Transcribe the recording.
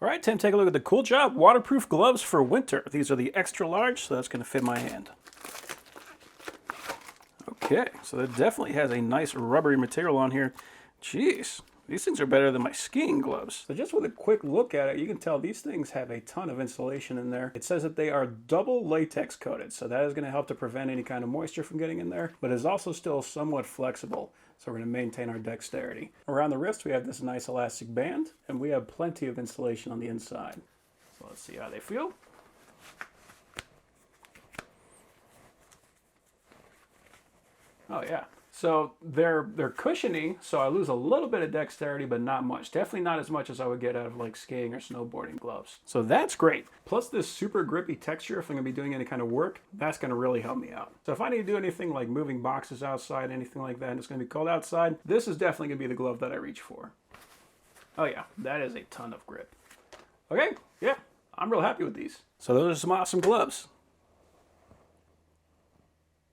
right, time to take a look at the COOLJOB waterproof gloves for winter. These are the extra large, so that's going to fit my hand. Okay, so that definitely has a nice rubbery material on here. Jeez, these things are better than my skiing gloves. So just with a quick look at it, you can tell these things have a ton of insulation in there. It says that they are double latex coated, so that is going to help to prevent any kind of moisture from getting in there, but is also still somewhat flexible. So we're going to maintain our dexterity. Around the wrist, we have this nice elastic band, and we have plenty of insulation on the inside. So let's see how they feel. Oh yeah. So they're cushiony, so I lose a little bit of dexterity, but not much. Definitely not as much as I would get out of like skiing or snowboarding gloves. So that's great. Plus this super grippy texture, if I'm gonna be doing any kind of work, that's gonna really help me out. So if I need to do anything like moving boxes outside, anything like that, and it's gonna be cold outside, this is definitely gonna be the glove that I reach for. Oh yeah, that is a ton of grip. Okay, yeah, I'm real happy with these. So those are some awesome gloves.